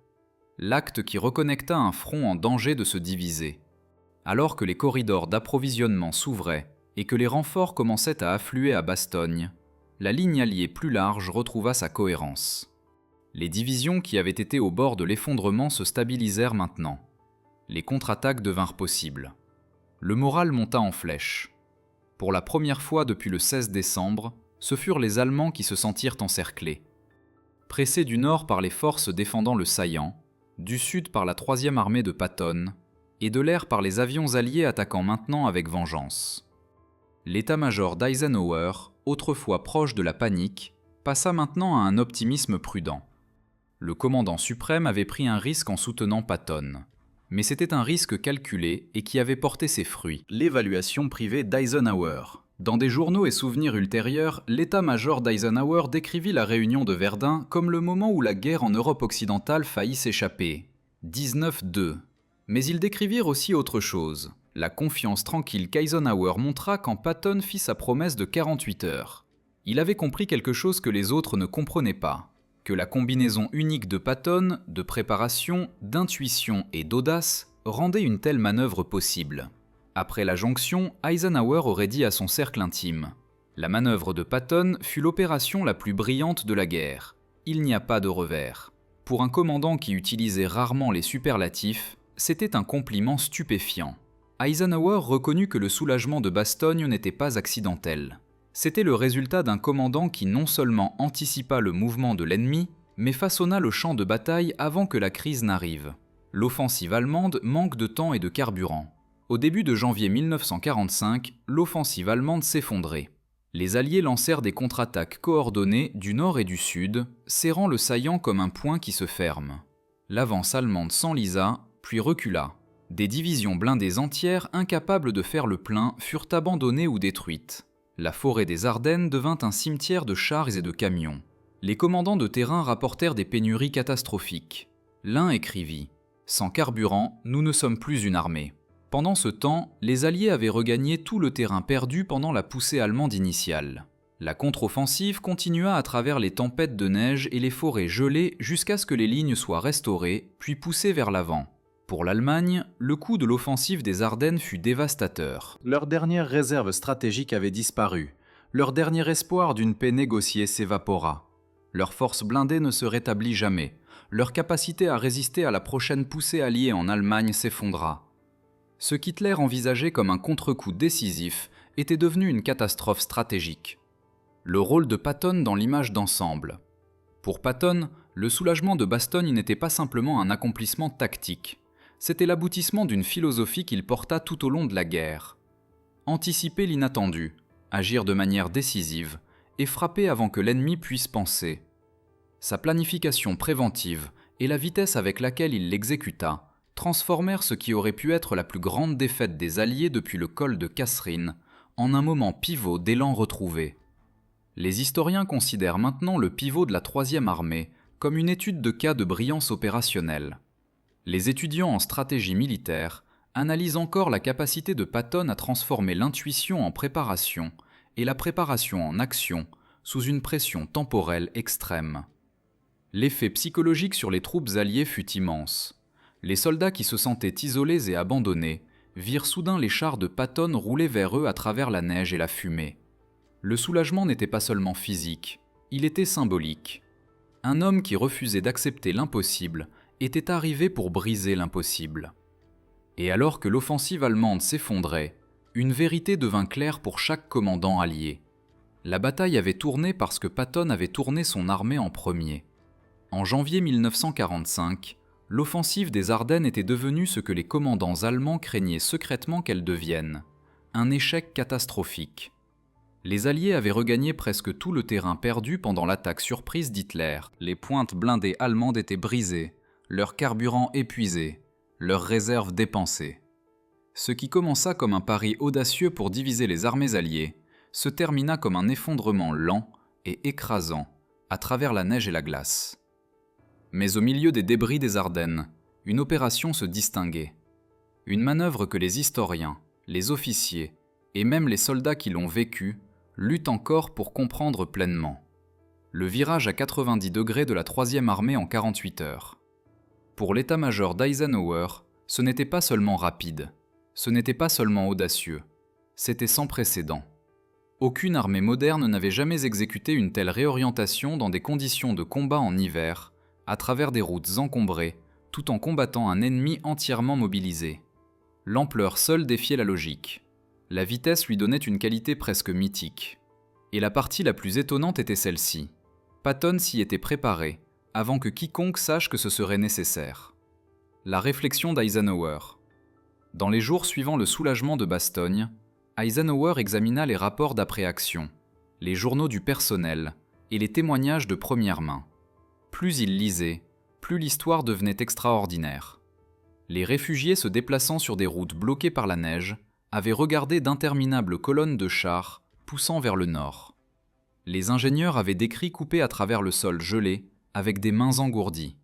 L'acte qui reconnecta un front en danger de se diviser. Alors que les corridors d'approvisionnement s'ouvraient et que les renforts commençaient à affluer à Bastogne, la ligne alliée plus large retrouva sa cohérence. Les divisions qui avaient été au bord de l'effondrement se stabilisèrent maintenant. Les contre-attaques devinrent possibles. Le moral monta en flèche. Pour la première fois depuis le 16 décembre, ce furent les Allemands qui se sentirent encerclés. Pressés du nord par les forces défendant le saillant, du sud par la 3e armée de Patton, et de l'air par les avions alliés attaquant maintenant avec vengeance. L'état-major d'Eisenhower, autrefois proche de la panique, passa maintenant à un optimisme prudent. Le commandant suprême avait pris un risque en soutenant Patton. Mais c'était un risque calculé et qui avait porté ses fruits. L'évaluation privée d'Eisenhower. Dans des journaux et souvenirs ultérieurs, l'état-major d'Eisenhower décrivit la réunion de Verdun comme le moment où la guerre en Europe occidentale faillit s'échapper. 19-2. Mais ils décrivirent aussi autre chose. La confiance tranquille qu'Eisenhower montra quand Patton fit sa promesse de 48 heures. Il avait compris quelque chose que les autres ne comprenaient pas. Que la combinaison unique de Patton, de préparation, d'intuition et d'audace rendait une telle manœuvre possible. Après la jonction, Eisenhower aurait dit à son cercle intime « La manœuvre de Patton fut l'opération la plus brillante de la guerre. Il n'y a pas de revers. » Pour un commandant qui utilisait rarement les superlatifs, c'était un compliment stupéfiant. Eisenhower reconnut que le soulagement de Bastogne n'était pas accidentel. C'était le résultat d'un commandant qui non seulement anticipa le mouvement de l'ennemi, mais façonna le champ de bataille avant que la crise n'arrive. L'offensive allemande manque de temps et de carburant. Au début de janvier 1945, l'offensive allemande s'effondrait. Les Alliés lancèrent des contre-attaques coordonnées du nord et du sud, serrant le saillant comme un poing qui se ferme. L'avance allemande s'enlisa, puis recula. Des divisions blindées entières, incapables de faire le plein, furent abandonnées ou détruites. La forêt des Ardennes devint un cimetière de chars et de camions. Les commandants de terrain rapportèrent des pénuries catastrophiques. L'un écrivit « Sans carburant, nous ne sommes plus une armée ». Pendant ce temps, les Alliés avaient regagné tout le terrain perdu pendant la poussée allemande initiale. La contre-offensive continua à travers les tempêtes de neige et les forêts gelées jusqu'à ce que les lignes soient restaurées, puis poussées vers l'avant. Pour l'Allemagne, le coup de l'offensive des Ardennes fut dévastateur. Leur dernière réserve stratégique avait disparu. Leur dernier espoir d'une paix négociée s'évapora. Leur force blindée ne se rétablit jamais. Leur capacité à résister à la prochaine poussée alliée en Allemagne s'effondra. Ce qu'Hitler envisageait comme un contre-coup décisif était devenu une catastrophe stratégique. Le rôle de Patton dans l'image d'ensemble. Pour Patton, le soulagement de Bastogne n'était pas simplement un accomplissement tactique. C'était l'aboutissement d'une philosophie qu'il porta tout au long de la guerre. Anticiper l'inattendu, agir de manière décisive et frapper avant que l'ennemi puisse penser. Sa planification préventive et la vitesse avec laquelle il l'exécuta transformèrent ce qui aurait pu être la plus grande défaite des Alliés depuis le col de Kasserine en un moment pivot d'élan retrouvé. Les historiens considèrent maintenant le pivot de la 3e armée comme une étude de cas de brillance opérationnelle. Les étudiants en stratégie militaire analysent encore la capacité de Patton à transformer l'intuition en préparation et la préparation en action sous une pression temporelle extrême. L'effet psychologique sur les troupes alliées fut immense. Les soldats qui se sentaient isolés et abandonnés virent soudain les chars de Patton rouler vers eux à travers la neige et la fumée. Le soulagement n'était pas seulement physique, il était symbolique. Un homme qui refusait d'accepter l'impossible était arrivé pour briser l'impossible. Et alors que l'offensive allemande s'effondrait, une vérité devint claire pour chaque commandant allié. La bataille avait tourné parce que Patton avait tourné son armée en premier. En janvier 1945, l'offensive des Ardennes était devenue ce que les commandants allemands craignaient secrètement qu'elle devienne, un échec catastrophique. Les Alliés avaient regagné presque tout le terrain perdu pendant l'attaque surprise d'Hitler. Les pointes blindées allemandes étaient brisées, leur carburant épuisé, leurs réserves dépensées. Ce qui commença comme un pari audacieux pour diviser les armées alliées, se termina comme un effondrement lent et écrasant à travers la neige et la glace. Mais au milieu des débris des Ardennes, une opération se distinguait. Une manœuvre que les historiens, les officiers et même les soldats qui l'ont vécue luttent encore pour comprendre pleinement. Le virage à 90 degrés de la 3e armée en 48 heures. Pour l'état-major d'Eisenhower, ce n'était pas seulement rapide, ce n'était pas seulement audacieux, c'était sans précédent. Aucune armée moderne n'avait jamais exécuté une telle réorientation dans des conditions de combat en hiver, à travers des routes encombrées, tout en combattant un ennemi entièrement mobilisé. L'ampleur seule défiait la logique. La vitesse lui donnait une qualité presque mythique. Et la partie la plus étonnante était celle-ci. Patton s'y était préparé, avant que quiconque sache que ce serait nécessaire. La réflexion d'Eisenhower. Dans les jours suivant le soulagement de Bastogne, Eisenhower examina les rapports d'après-action, les journaux du personnel et les témoignages de première main. Plus il lisait, plus l'histoire devenait extraordinaire. Les réfugiés se déplaçant sur des routes bloquées par la neige avaient regardé d'interminables colonnes de chars poussant vers le nord. Les ingénieurs avaient décrit couper à travers le sol gelé avec des mains engourdies.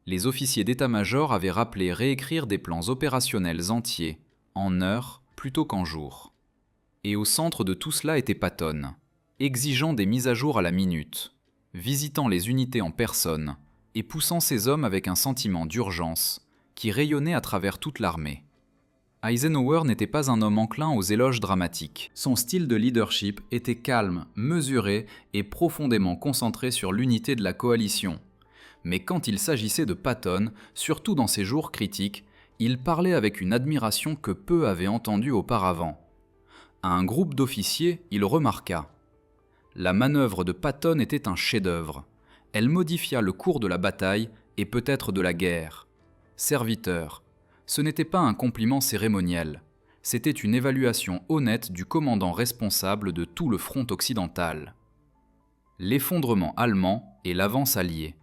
Les officiers d'état-major avaient rappelé réécrire des plans opérationnels entiers, en heures plutôt qu'en jours. Et au centre de tout cela était Patton, exigeant des mises à jour à la minute, visitant les unités en personne et poussant ses hommes avec un sentiment d'urgence qui rayonnait à travers toute l'armée. Eisenhower n'était pas un homme enclin aux éloges dramatiques. Son style de leadership était calme, mesuré et profondément concentré sur l'unité de la coalition. Mais quand il s'agissait de Patton, surtout dans ces jours critiques, il parlait avec une admiration que peu avaient entendue auparavant. À un groupe d'officiers, il remarqua « La manœuvre de Patton était un chef-d'œuvre. Elle modifia le cours de la bataille et peut-être de la guerre. Serviteur, ce n'était pas un compliment cérémoniel, c'était une évaluation honnête du commandant responsable de tout le front occidental. » L'effondrement allemand et l'avance alliée.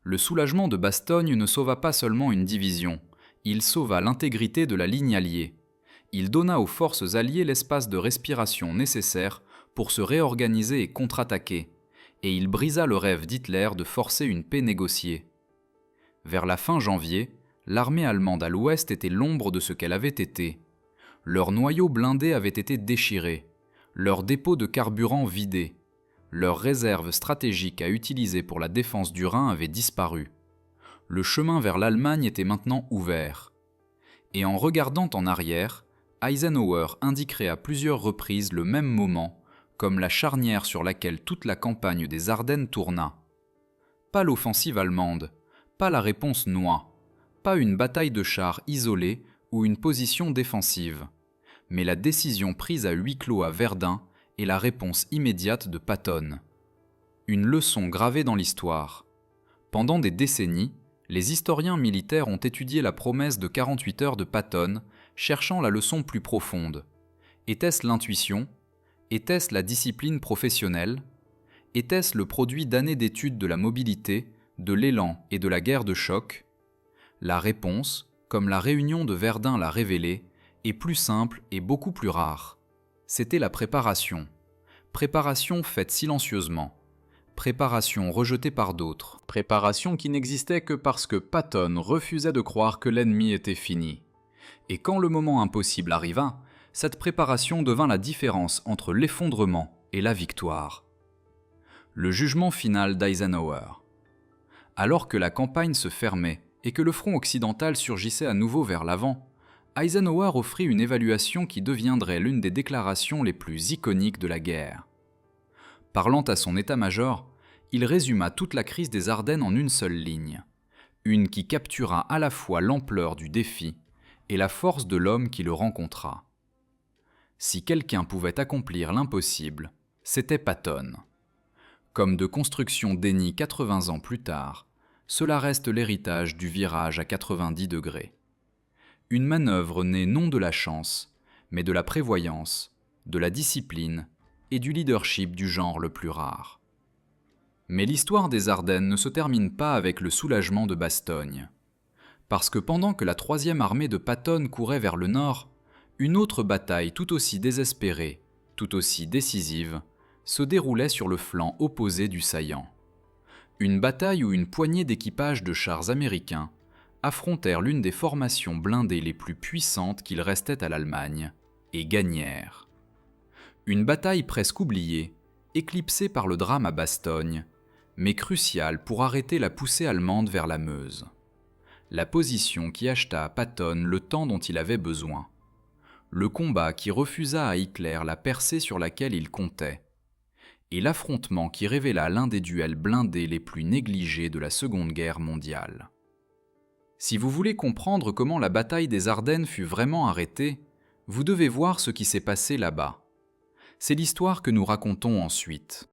Le soulagement de Bastogne ne sauva pas seulement une division, il sauva l'intégrité de la ligne alliée. Il donna aux forces alliées l'espace de respiration nécessaire pour se réorganiser et contre-attaquer, et il brisa le rêve d'Hitler de forcer une paix négociée. Vers la fin janvier, l'armée allemande à l'ouest était l'ombre de ce qu'elle avait été. Leurs noyaux blindés avaient été déchirés, leurs dépôts de carburant vidés, leurs réserves stratégiques à utiliser pour la défense du Rhin avaient disparu. Le chemin vers l'Allemagne était maintenant ouvert. Et en regardant en arrière, Eisenhower indiquerait à plusieurs reprises le même moment comme la charnière sur laquelle toute la campagne des Ardennes tourna. Pas l'offensive allemande, pas la réponse noie, pas une bataille de chars isolée ou une position défensive, mais la décision prise à huis clos à Verdun et la réponse immédiate de Patton. Une leçon gravée dans l'histoire. Pendant des décennies, les historiens militaires ont étudié la promesse de 48 heures de Patton, cherchant la leçon plus profonde. Était-ce l'intuition ? Était-ce la discipline professionnelle ? Était-ce le produit d'années d'études de la mobilité, de l'élan et de la guerre de choc ? La réponse, comme la réunion de Verdun l'a révélé, est plus simple et beaucoup plus rare. C'était la préparation. Préparation faite silencieusement. Préparation rejetée par d'autres. Préparation qui n'existait que parce que Patton refusait de croire que l'ennemi était fini. Et quand le moment impossible arriva, cette préparation devint la différence entre l'effondrement et la victoire. Le jugement final d'Eisenhower. Alors que la campagne se fermait et que le front occidental surgissait à nouveau vers l'avant, Eisenhower offrit une évaluation qui deviendrait l'une des déclarations les plus iconiques de la guerre. Parlant à son état-major, il résuma toute la crise des Ardennes en une seule ligne, une qui captura à la fois l'ampleur du défi et la force de l'homme qui le rencontra. Si quelqu'un pouvait accomplir l'impossible, c'était Patton. Comme de construction dénie 80 ans plus tard, cela reste l'héritage du virage à 90 degrés. Une manœuvre née non de la chance, mais de la prévoyance, de la discipline et du leadership du genre le plus rare. Mais l'histoire des Ardennes ne se termine pas avec le soulagement de Bastogne. Parce que pendant que la 3e armée de Patton courait vers le nord, une autre bataille tout aussi désespérée, tout aussi décisive, se déroulait sur le flanc opposé du saillant. Une bataille où une poignée d'équipages de chars américains affrontèrent l'une des formations blindées les plus puissantes qu'il restait à l'Allemagne, et gagnèrent. Une bataille presque oubliée, éclipsée par le drame à Bastogne, mais cruciale pour arrêter la poussée allemande vers la Meuse. La position qui acheta à Patton le temps dont il avait besoin. Le combat qui refusa à Hitler la percée sur laquelle il comptait. Et l'affrontement qui révéla l'un des duels blindés les plus négligés de la Seconde Guerre mondiale. Si vous voulez comprendre comment la bataille des Ardennes fut vraiment arrêtée, vous devez voir ce qui s'est passé là-bas. C'est l'histoire que nous racontons ensuite.